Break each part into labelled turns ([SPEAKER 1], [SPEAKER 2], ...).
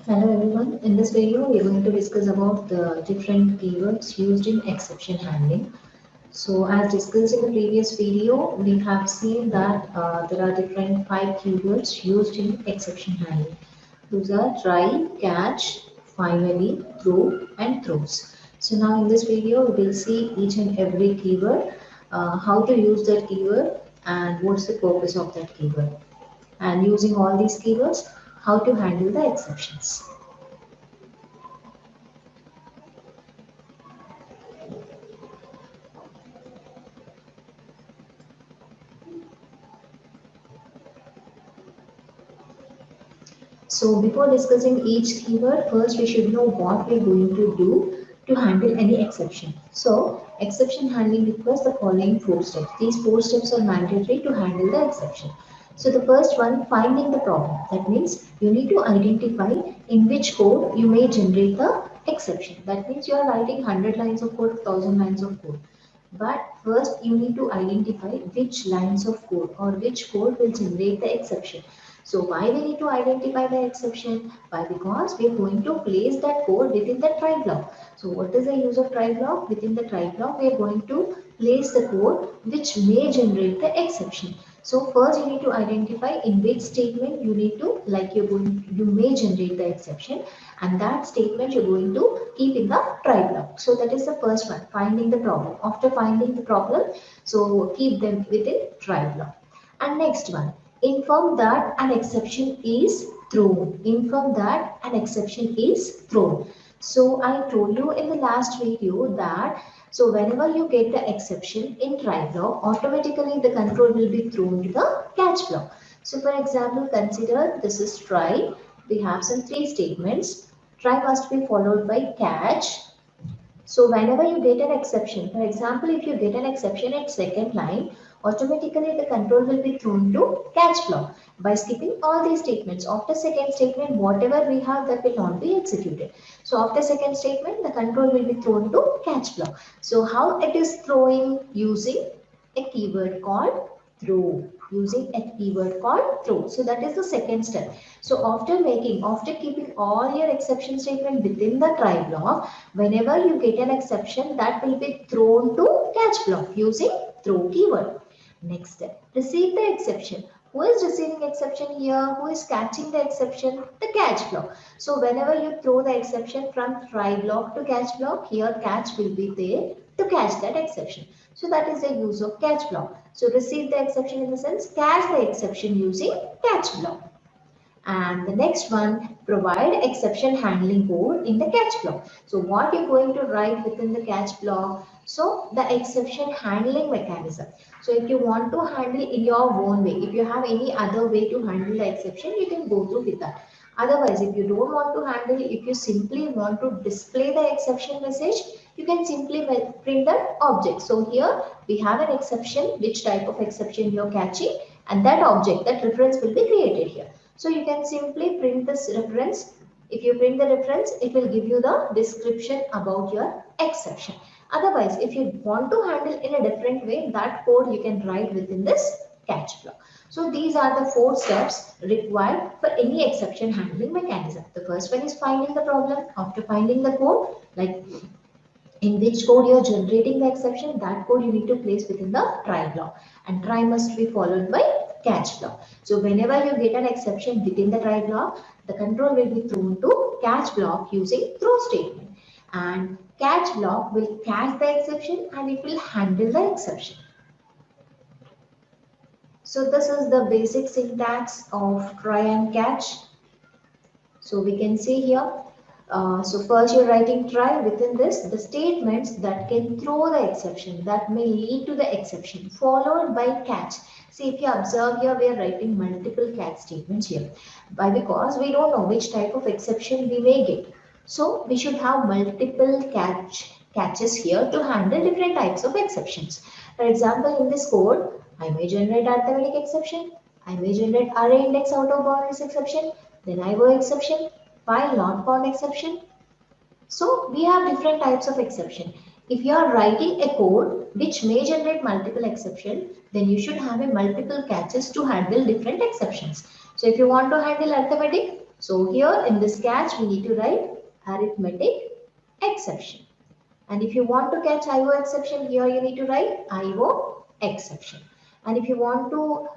[SPEAKER 1] Hello everyone. In this video, we are going to discuss about the different keywords used in exception handling. So, as discussed in the previous video, we have seen that there are different five keywords used in exception handling. Those are try, catch, finally, through, and throws. So now in this video, we will see each and every keyword, how to use that keyword, and what's the purpose of that keyword. And using all these keywords, how to handle the exceptions. So before discussing each keyword, first we should know what we're going to do to handle any exception. So exception handling requires the following four steps. These four steps are mandatory to handle the exception. So the first one, finding the problem. That means you need to identify in which code you may generate the exception. That means you are writing 100 lines of code, 1000 lines of code. But first you need to identify which lines of code or which code will generate the exception. So why we need to identify the exception? Why? Because we are going to place that code within the try block. So what is the use of try block? Within the try block, we are going to place the code which may generate the exception. So first you need to identify in which statement you need to, like you may generate the exception, and that statement you're going to keep in the try block. So that is the first one, finding the problem. After finding the problem, so keep them within try block. And next one, inform that an exception is thrown. Inform that an exception is thrown. So I told you in the last video that so whenever you get the exception in try block, automatically the control will be thrown to the catch block. So for example, consider this is try. We have some three statements. Try must be followed by catch. So whenever you get an exception, for example, if you get an exception at second line, automatically the control will be thrown to catch block by skipping all these statements. After second statement, whatever we have that will not be executed. So after second statement, the control will be thrown to catch block. So how it is throwing? Using a keyword called throw. Using a keyword called throw. So that is the second step. So after keeping all your exception statement within the try block, whenever you get an exception, that will be thrown to catch block using throw keyword. Next step, receive the exception. Who is receiving exception here? Who is catching the exception? The catch block. So whenever you throw the exception from try block to catch block, here catch will be there to catch that exception. So that is the use of catch block. So receive the exception in the sense catch the exception using catch block. And the next one, provide exception handling code in the catch block. So what you're going to write within the catch block? So the exception handling mechanism. So if you want to handle in your own way, if you have any other way to handle the exception, you can go through with that. Otherwise, if you don't want to handle, if you simply want to display the exception message, you can simply print that object. So here we have an exception, which type of exception you're catching, and that object, that reference will be created here. So you can simply print this reference. If you print the reference, it will give you the description about your exception. Otherwise, if you want to handle in a different way, that code you can write within this catch block. So these are the four steps required for any exception handling mechanism. The first one is finding the problem. After finding the code, like in which code you are generating the exception, that code you need to place within the try block, and try must be followed by catch block. So whenever you get an exception within the try block, the control will be thrown to catch block using throw statement, and catch block will catch the exception and it will handle the exception. So this is the basic syntax of try and catch. So we can see here, so first you're writing try, within this the statements that can throw the exception, that may lead to the exception, followed by catch. See, if you observe here, we are writing multiple catch statements here. Why? Because we don't know which type of exception we may get. So we should have multiple catches here to handle different types of exceptions. For example, in this code, I may generate arithmetic exception, I may generate array index out of boundaries exception, then IO exception, while not found exception. So we have different types of exception. If you are writing a code which may generate multiple exception, then you should have a multiple catches to handle different exceptions. So if you want to handle arithmetic, So here in this catch, we need to write arithmetic exception. And if you want to catch IO exception, here you need to write IO exception. And if you want to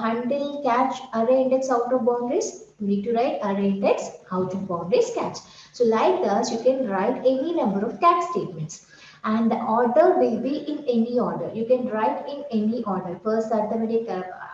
[SPEAKER 1] handle catch array index out of boundaries, you need to write array index out of boundaries catch. So like this, you can write any number of catch statements. And the order will be in any order. You can write in any order. First arithmetic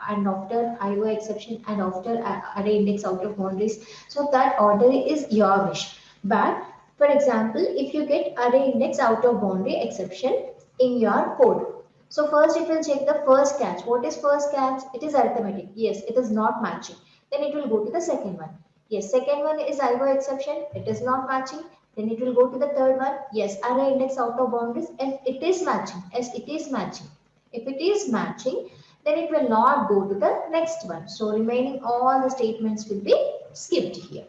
[SPEAKER 1] and after IO exception and after array index out of boundaries. So that order is your wish. But for example, if you get array index out of boundary exception in your code. So first it will check the first catch. What is first catch? It is arithmetic. Yes, it is not matching. Then it will go to the second one. Yes, second one is IO exception. It is not matching. Then it will go to the third one. Yes, array index out of boundaries and it is matching. Yes, it is matching. If it is matching, then it will not go to the next one. So remaining all the statements will be skipped here.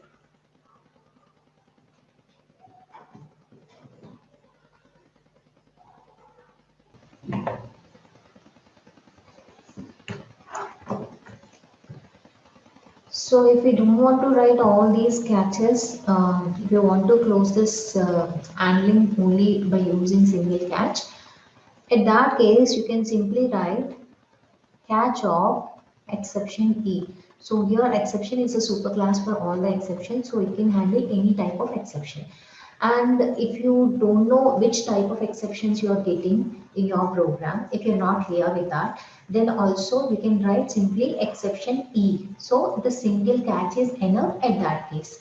[SPEAKER 1] So if we don't want to write all these catches, if you want to close this handling only by using single catch, in that case you can simply write catch of exception E. So here exception is a superclass for all the exceptions, so it can handle any type of exception. And if you don't know which type of exceptions you are getting in your program, if you're not clear with that, then also you can write simply exception E. So the single catch is enough at that case.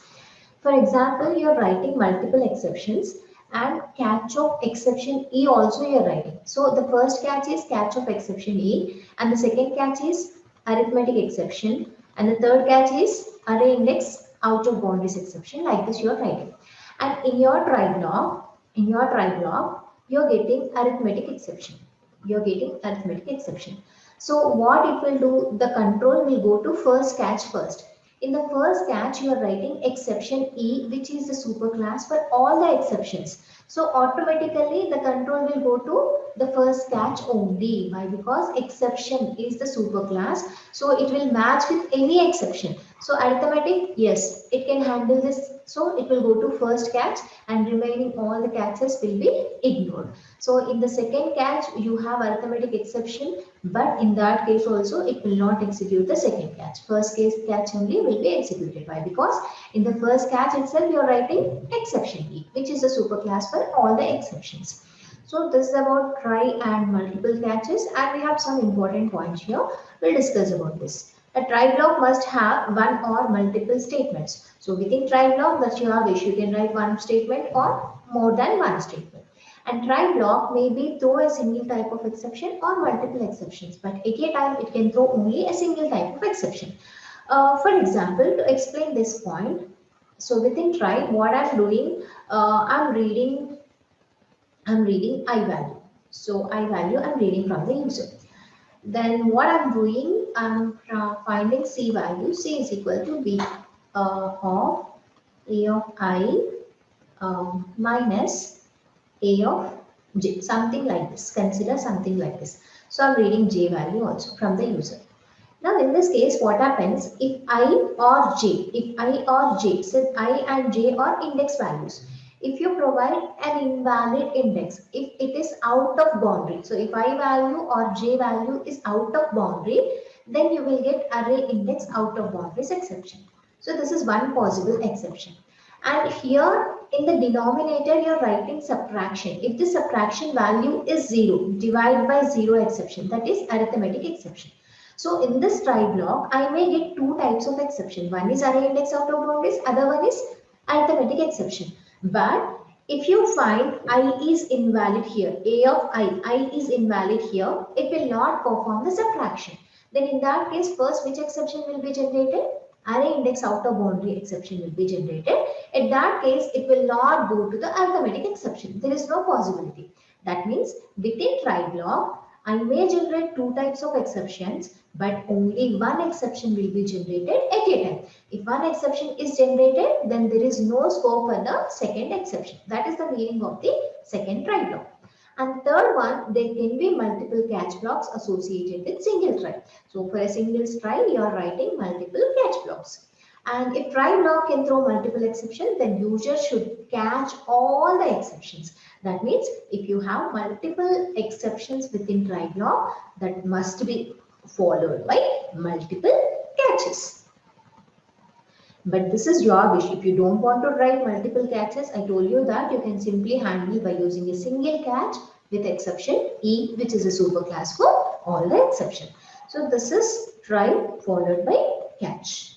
[SPEAKER 1] For example, you're writing multiple exceptions and catch of exception E also you're writing. So the first catch is catch of exception E and the second catch is arithmetic exception and the third catch is array index out of boundaries exception. Like this you're writing. And in your try block, you're getting arithmetic exception. You're getting arithmetic exception. So what it will do, the control will go to first catch first. In the first catch, you are writing exception E, which is the superclass for all the exceptions. So automatically the control will go to the first catch only. Why? Because exception is the superclass. So it will match with any exception. So arithmetic, yes, it can handle this. So it will go to first catch and remaining all the catches will be ignored. So in the second catch, you have arithmetic exception, but in that case also it will not execute the second catch. First case catch only will be executed. Why? Because in the first catch itself, you are writing exception E, which is a superclass for all the exceptions. So this is about try and multiple catches, and we have some important points here. We'll discuss about this. A try block must have one or multiple statements. So within try block, that's your wish. You can write one statement or more than one statement. And try block may be throw a single type of exception or multiple exceptions, but at a time it can throw only a single type of exception. For example, to explain this point, so within try, what I'm doing, I'm reading I value. So I value I'm reading from the user. Then what I'm doing, I'm finding C value. C is equal to B of A of I minus A of J, something like this. Consider something like this. So I'm reading J value also from the user. Now in this case, what happens if I or J, since I and J are index values. If you provide an invalid index, if it is out of boundary, so if I value or J value is out of boundary, then you will get array index out of boundaries exception. So this is one possible exception. And here in the denominator, you're writing subtraction. If the subtraction value is 0, divide by 0 exception, that is arithmetic exception. So in this try block, I may get two types of exception. One is array index out of boundaries, other one is arithmetic exception. But if you find I is invalid here, A of I is invalid here, it will not perform the subtraction. Then in that case, first which exception will be generated? Array index out of boundary exception will be generated. In that case, it will not go to the arithmetic exception. There is no possibility. That means within try block, I may generate two types of exceptions, but only one exception will be generated at a time. If one exception is generated, then there is no scope for the second exception. That is the meaning of the second try block. And third one, there can be multiple catch blocks associated with single try. So for a single try, you are writing multiple catch blocks. And if try block can throw multiple exceptions, then user should catch all the exceptions. That means if you have multiple exceptions within try block, that must be followed by multiple catches. But this is your wish. If you don't want to write multiple catches, I told you that you can simply handle by using a single catch with exception E, which is a superclass for all the exception. So this is try followed by catch.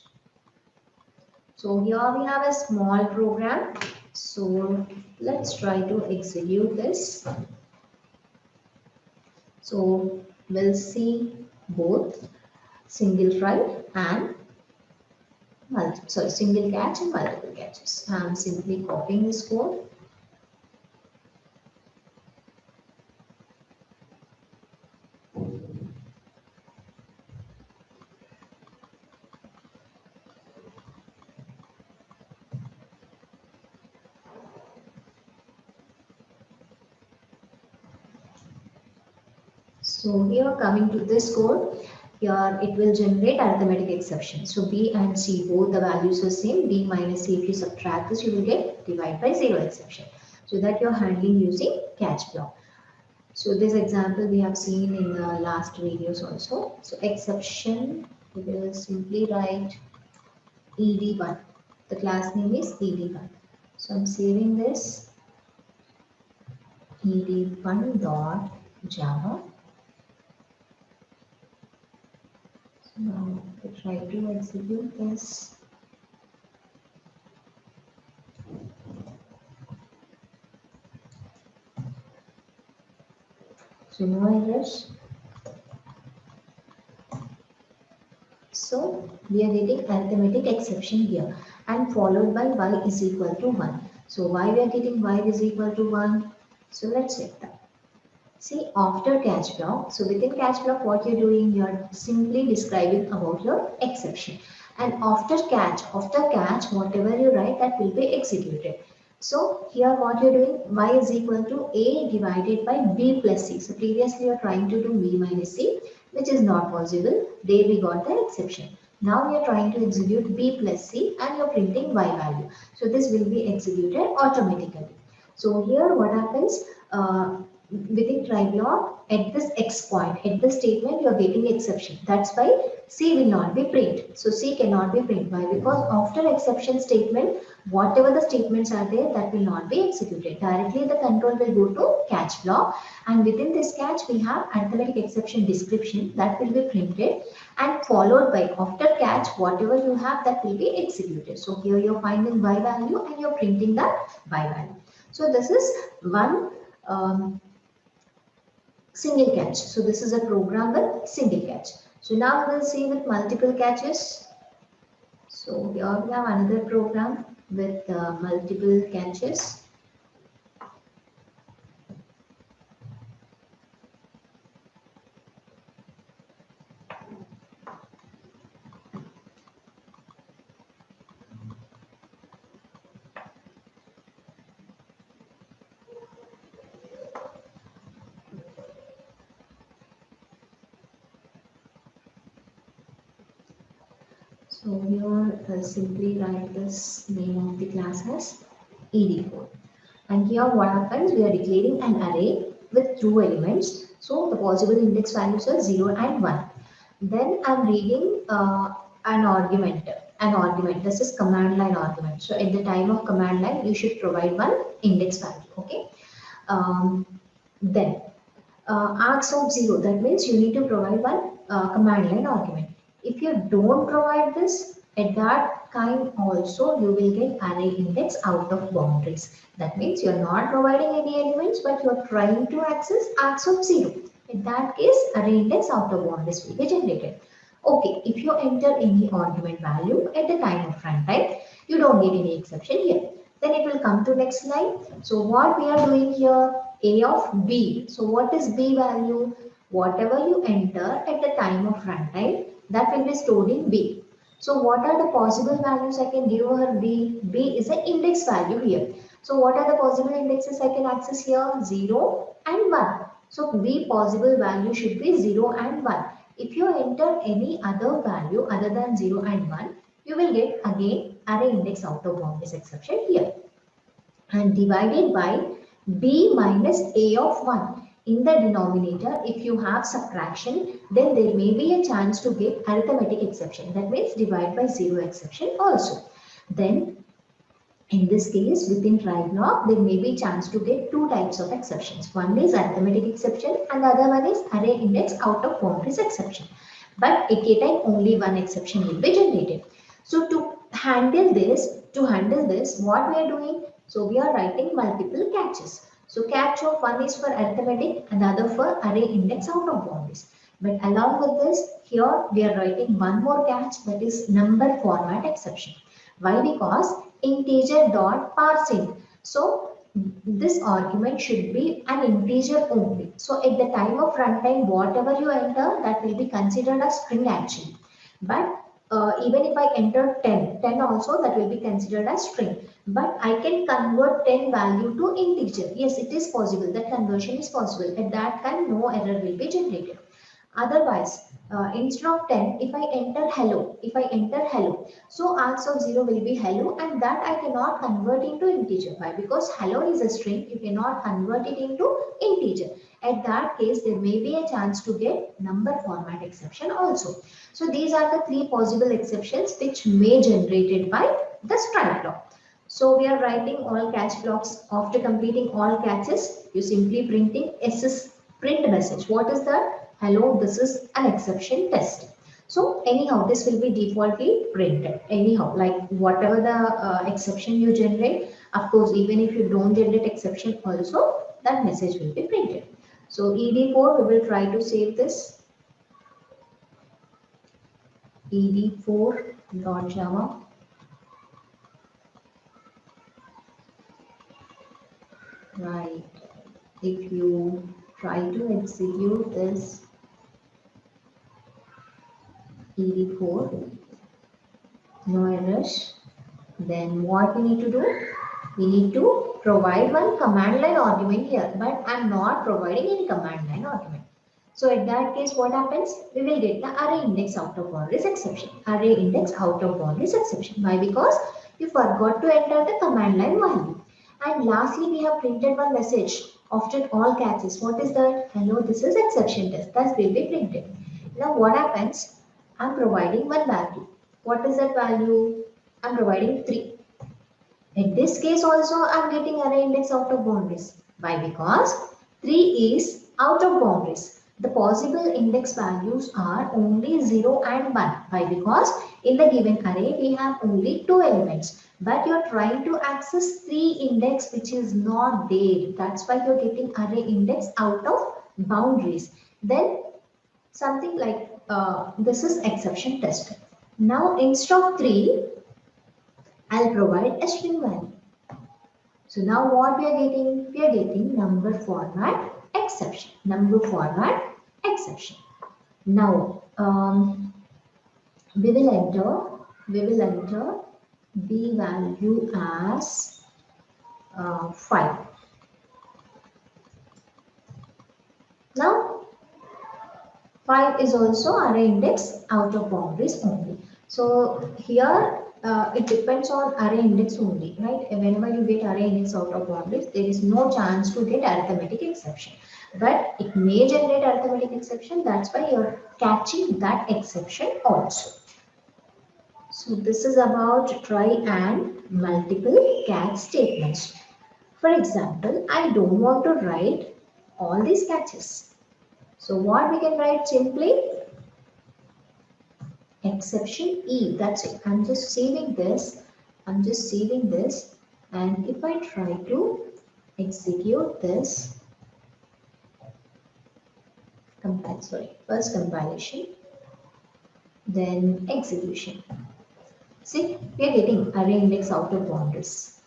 [SPEAKER 1] So here we have a small program. So let's try to execute this. So we'll see both single try and single catch and multiple catches. I'm simply copying this code. So here coming to this code, here it will generate arithmetic exception. So B and C, both the values are same. B minus C, if you subtract this, you will get divide by 0 exception. So that you're handling using catch block. So this example we have seen in the last videos also. So exception, we will simply write ed1. The class name is ed1. So I'm saving this ed1.java. So now we try to execute this. So no errors. So we are getting arithmetic exception here and followed by y is equal to 1. So why we are getting y is equal to 1? So let's check that. See, after catch block, so within catch block what you're doing, you're simply describing about your exception. And after catch, whatever you write that will be executed. So here what you're doing, y is equal to a divided by b plus c. So previously you're trying to do b minus c, which is not possible. There we got the exception. Now you're trying to execute b plus c and you're printing y value. So this will be executed automatically. So here what happens, within try block, at this x point, at this statement, you are getting exception. That's why C will not be print. So C cannot be print. Why? Because after exception statement, whatever the statements are there, that will not be executed. Directly the control will go to catch block, and within this catch, we have arithmetic exception description that will be printed, and followed by after catch, whatever you have that will be executed. So here you're finding y value and you're printing that y value. So this is one single catch. So this is a program with single catch. So now we'll see with multiple catches. So here we have another program with multiple catches. So here simply write this name of the class as ed4. And here what happens, we are declaring an array with true elements. So the possible index values are 0 and 1. Then I'm reading an argument. This is command line argument. So at the time of command line, you should provide one index value. Okay. Then args of 0, that means you need to provide one command line argument. If you don't provide this, at that time also you will get array index out of boundaries. That means you're not providing any elements, but you're trying to access args of 0. In that case, array index out of boundaries will be generated. Okay, if you enter any argument value at the time of runtime, you don't get any exception here. Then it will come to next line. So what we are doing here, a of b. So what is b value? Whatever you enter at the time of runtime, that will be stored in b. So what are the possible values I can give her b? B is an index value here. So what are the possible indexes I can access here? 0 and 1. So b possible value should be 0 and 1. If you enter any other value other than 0 and 1, you will get again array index out of boundaries exception here, and divided by b minus a of 1. In the denominator, if you have subtraction, then there may be a chance to get arithmetic exception. That means divide by 0 exception also. Then in this case, within try block, there may be chance to get two types of exceptions. One is arithmetic exception and the other one is array index out of boundaries exception. But at a time, only one exception will be generated. So to handle this, what we are doing? So we are writing multiple catches. So catch of one is for arithmetic and the other for array index out of boundaries. But along with this, here we are writing one more catch, that is number format exception. Why? Because integer dot parsing. So this argument should be an integer only. So at the time of runtime, whatever you enter, that will be considered as string actually. But even if I enter 10 also, that will be considered as string. But I can convert 10 value to integer. Yes, it is possible. That conversion is possible. At that time, no error will be generated. Otherwise, instead of 10, if I enter hello, so answer of 0 will be hello, and that I cannot convert into integer. Why? Because hello is a string, you cannot convert it into integer. At that case, there may be a chance to get number format exception also. So these are the three possible exceptions which may generated by the strike block. So we are writing all catch blocks. After completing all catches, you simply printing SS print message. What is that? Hello, this is an exception test. So anyhow, this will be defaultly printed. Anyhow, like whatever the exception you generate, of course, even if you don't generate exception also, that message will be printed. So ED4, we will try to save this. ED4.java. Right. If you try to execute this ED4, no errors, then what we need to do? We need to provide one command line argument here, but I'm not providing any command line argument. So in that case, what happens? We will get the array index out of boundaries exception. Array index out of boundaries exception. Why? Because you forgot to enter the command line value. And lastly, we have printed one message after all catches. What is that? Hello, this is exception test. That will be printed. Now what happens? I'm providing one value. What is that value? I'm providing 3. In this case also, I'm getting array index out of boundaries. Why? Because 3 is out of boundaries. The possible index values are only 0 and 1. Why? Because in the given array, we have only 2 elements. But you're trying to access 3 index which is not there. That's why you're getting array index out of boundaries. Then something like this is exception test. Now instead of 3, I'll provide a string value. So now what we are getting? We are getting number format exception. Number format exception. Now we will enter b value as 5. Now 5 is also array index out of boundaries only. So here it depends on array index only, right? Whenever you get array index out of boundaries, there is no chance to get arithmetic exception. But it may generate arithmetic exception. That's why you're catching that exception also. So this is about try and multiple catch statements. For example, I don't want to write all these catches. So what we can write simply? Exception E. That's it. I'm just saving this. And if I try to execute this, first compilation, then execution. See, we are getting array index out of boundaries.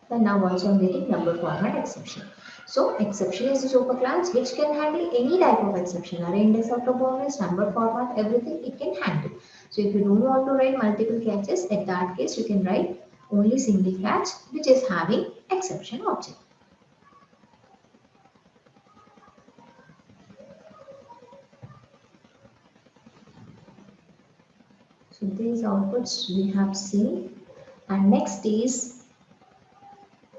[SPEAKER 1] And now also I'm getting number format exception. So exception is a superclass which can handle any type of exception. Array index out of boundaries, number format, everything it can handle. So if you don't want to write multiple catches, at that case you can write only single catch which is having exception object. So these outputs we have seen, and next is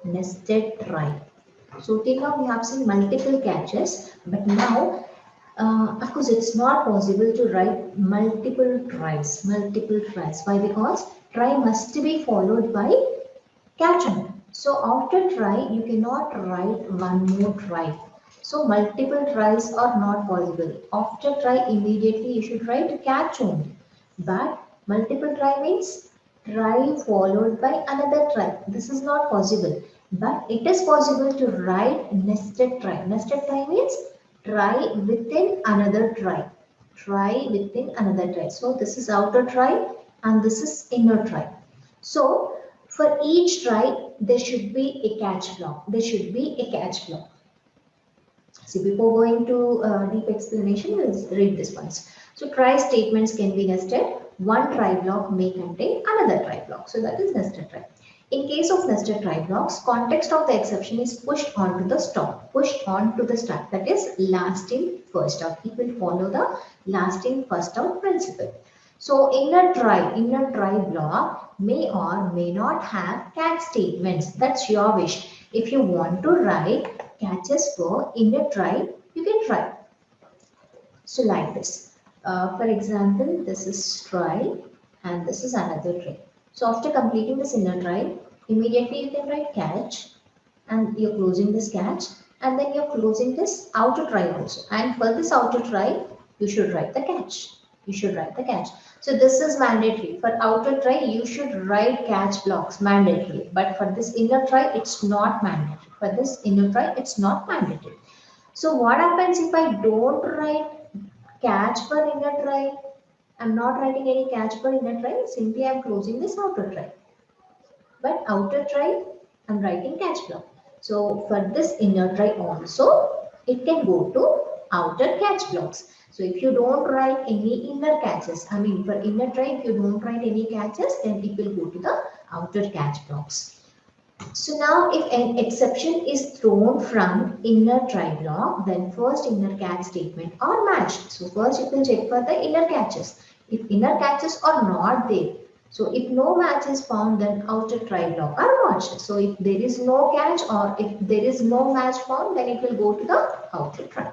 [SPEAKER 1] nested try. So till now we have seen multiple catches, but now of course it's not possible to write multiple tries. Multiple tries. Why? Because try must be followed by catch on. So after try, you cannot write one more try. So multiple tries are not possible. After try, immediately you should write catch on. But multiple try means try followed by another try. This is not possible. But it is possible to write nested try. Nested try means try within another try. Try within another try. So this is outer try and this is inner try. So for each try, there should be a catch block. There should be a catch block. See, before going to deep explanation, let's read this once. So try statements can be nested. One try block may contain another try block. So that is nested try. In case of nested try blocks, context of the exception is pushed on to the stop. Pushed on to the start. That is last in, first out. It will follow the last in, first out principle. So inner try block may or may not have catch statements. That's your wish. If you want to write catches for inner try, you can try. So like this. For example, this is try and this is another try. So after completing this inner try, immediately you can write catch and you're closing this catch and then you're closing this outer try also. And for this outer try, you should write the catch. You should write the catch. So this is mandatory. For outer try, you should write catch blocks mandatory. But for this inner try, it's not mandatory. For this inner try, it's not mandatory. So what happens if I don't write catch for inner try? I'm not writing any catch for inner try. Simply I'm closing this outer try. But outer try, I'm writing catch block. So for this inner try also, it can go to outer catch blocks. So if you don't write any inner catches, I mean for inner try, if you don't write any catches, then it will go to the outer catch blocks. So now if an exception is thrown from inner try block, then first inner catch statement are matched. So first it will check for the inner catches. If inner catches are not there, so if no match is found, then outer try block are matched. So if there is no catch or if there is no match found, then it will go to the outer try.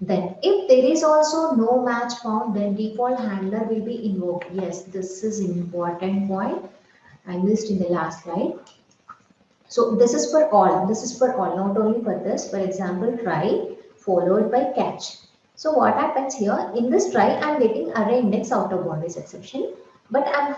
[SPEAKER 1] Then if there is also no match found, then default handler will be invoked. Yes, this is an important point I missed in the last slide. So this is for all. This is for all, not only for this. For example, try followed by catch. So what happens here? In this try, I'm getting array index out of boundaries exception. But I'm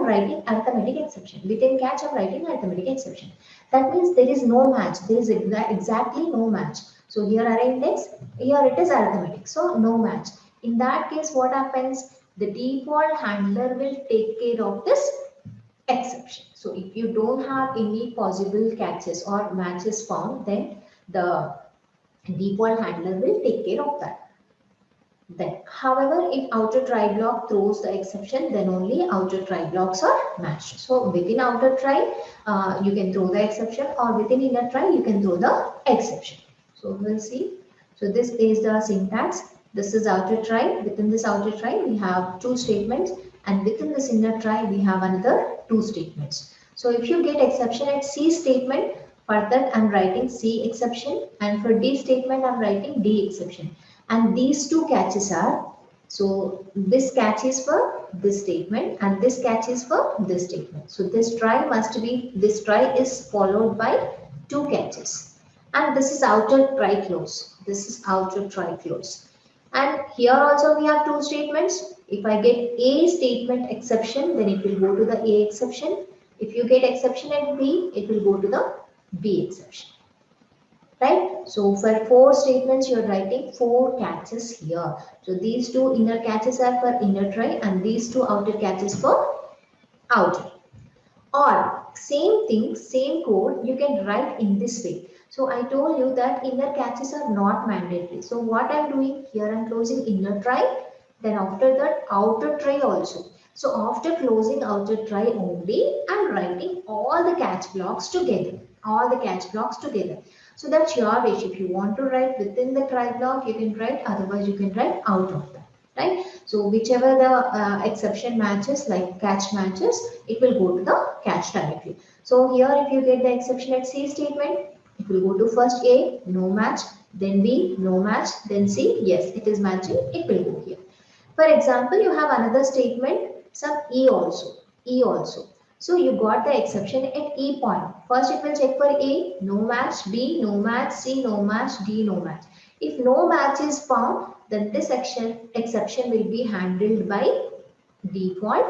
[SPEAKER 1] writing arithmetic exception. Within catch, I'm writing arithmetic exception. That means there is no match. There is exactly no match. So here array index, here it is arithmetic. So no match. In that case, what happens? The default handler will take care of this exception. So if you don't have any possible catches or matches found, then the default handler will take care of that. Then, however, if outer try block throws the exception, then only outer try blocks are matched. So within outer try, you can throw the exception, or within inner try, you can throw the exception. So we'll see. So this is the syntax. This is outer try. Within this outer try, we have two statements, and within this inner try, we have another two statements. So if you get exception at C statement, for that I'm writing C exception, and for D statement, I'm writing D exception. And these two catches are, so this catch is for this statement and this catch is for this statement. So this try is followed by two catches. And this is outer try close. This is outer try close. And here also we have two statements. If I get A statement exception, then it will go to the A exception. If you get exception at B, it will go to the B exception. Right? So for four statements, you're writing four catches here. So these two inner catches are for inner try and these two outer catches for outer. Or same thing, same code, you can write in this way. So I told you that inner catches are not mandatory. So what I'm doing here, I'm closing inner try, then after that outer try also. So after closing outer try only, I'm writing all the catch blocks together. All the catch blocks together. So that's your wish. If you want to write within the try block, you can write, otherwise you can write out of that. right? So whichever the exception matches, like catch matches, it will go to the catch directly. So here, if you get the exception at C statement, it will go to first A, no match, then B, no match, then C, yes, it is matching, it will go here. For example, you have another statement, some E also, E also. So you got the exception at E point. First it will check for A, no match, B, no match, C, no match, D, no match. If no match is found, then this exception will be handled by default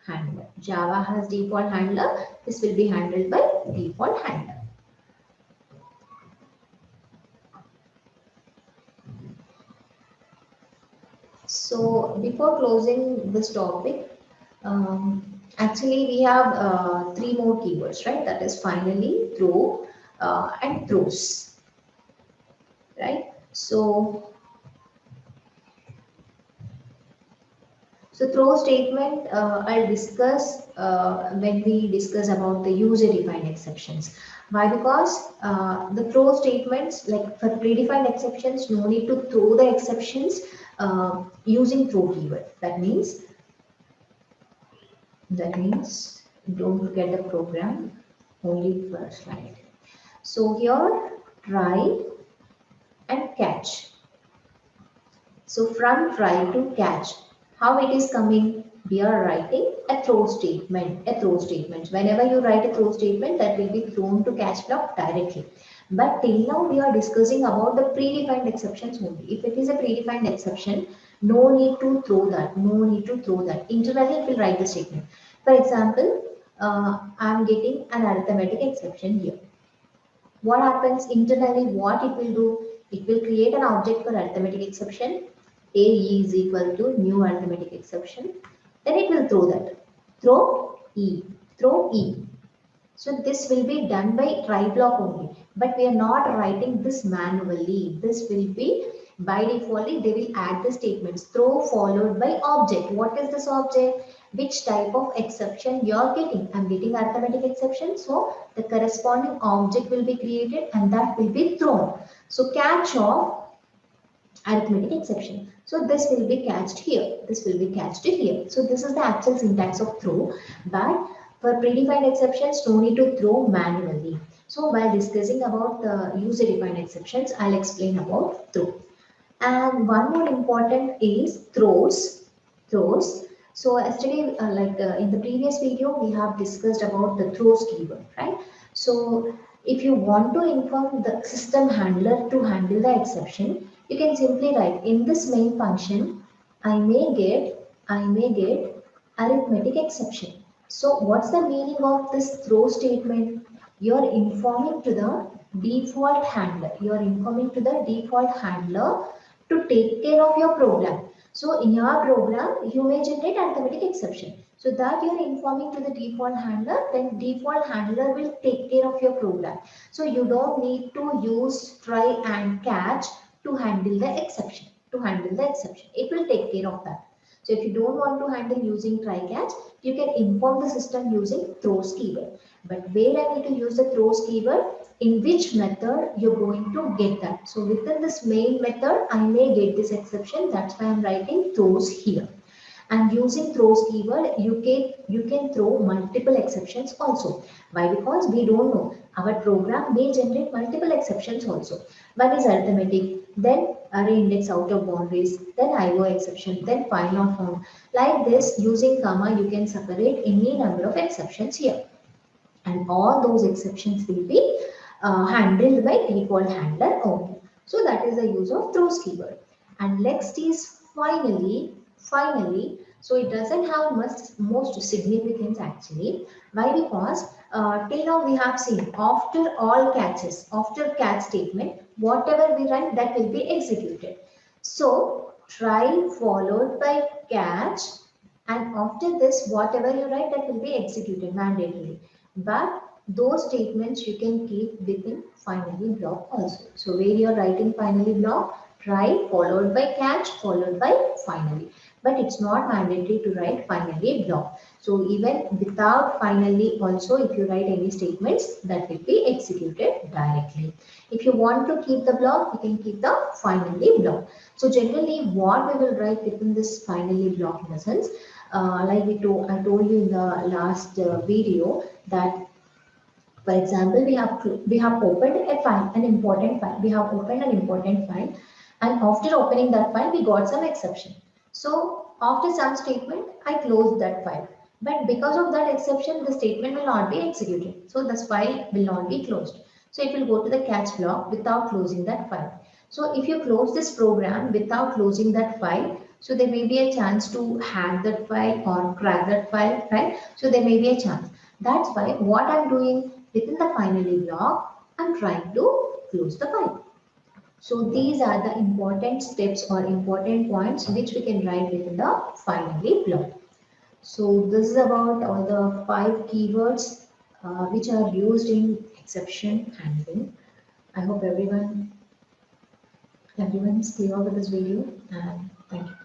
[SPEAKER 1] handler. Java has default handler. This will be handled by default handler. So before closing this topic, actually we have three more keywords, right? That is finally, through, and throws, right? So throw statement, I'll discuss when we discuss about the user-defined exceptions. Why? Because the throw statements, like for predefined exceptions, no need to throw the exceptions using throw keyword. That means don't forget the program, only first slide. So here, try and catch. So from try to catch, how it is coming? We are writing a throw statement. A throw statement. Whenever you write a throw statement, that will be thrown to catch block directly. But till now we are discussing about the predefined exceptions only. If it is a predefined exception, no need to throw that. No need to throw that. Internally it will write the statement. For example, I am getting an arithmetic exception here. What happens internally? What it will do? It will create an object for arithmetic exception. A is equal to new arithmetic exception. Then it will throw that. Throw E. Throw E. So this will be done by try block only. But we are not writing this manually. This will be by default, they will add the statements throw followed by object. What is this object? Which type of exception you are getting? I'm getting arithmetic exception. So the corresponding object will be created and that will be thrown. So catch of arithmetic exception. So this will be catched here. This will be catched here. So this is the actual syntax of throw. But for predefined exceptions, no need to throw manually. So while discussing about the user-defined exceptions, I'll explain about throw. And one more important is throws. Throws. So yesterday, in the previous video, we have discussed about the throws keyword, right? So if you want to inform the system handler to handle the exception, you can simply write in this main function, I may get arithmetic exception. So what's the meaning of this throw statement? You're informing to the default handler. You're informing to the default handler to take care of your program. So in your program, you may generate arithmetic exception. So that you're informing to the default handler, then default handler will take care of your program. So you don't need to use try and catch to handle the exception. It will take care of that. So if you don't want to handle using try catch, you can inform the system using throws keyword. But where I need to use the throws keyword, in which method you're going to get that. So within this main method, I may get this exception. That's why I'm writing throws here. And using throws keyword, you can throw multiple exceptions also. Why? Because we don't know. Our program may generate multiple exceptions also. One is arithmetic, then array index out of boundaries, then IO exception, then find not found. Like this, using comma, you can separate any number of exceptions here. And all those exceptions will be handled by default handler only. So that is the use of throws keyword. And next is finally, so it doesn't have most significance actually. Why? Because till now we have seen after all catches, after catch statement, whatever we write that will be executed. So try followed by catch, and after this whatever you write that will be executed mandatorily. But those statements you can keep within finally block also. So where you are writing finally block, try followed by catch followed by finally. but it's not mandatory to write finally block. So even without finally also, if you write any statements, that will be executed directly. If you want to keep the block, you can keep the finally block. So generally what we will write within this finally block in the sense, like I told you in the last video that, for example, we have opened a file, an important file. We have opened an important file, and after opening that file, we got some exception. So after some statement, I closed that file. But because of that exception, the statement will not be executed. So this file will not be closed. So it will go to the catch block without closing that file. So if you close this program without closing that file, so there may be a chance to hack that file or crack that file, right? So there may be a chance. That's why what I'm doing within the finally block, I'm trying to close the file. So these are the important steps or important points which we can write within the finally block. So this is about all the 5 keywords which are used in exception handling. I hope everyone is clear with this video, and thank you.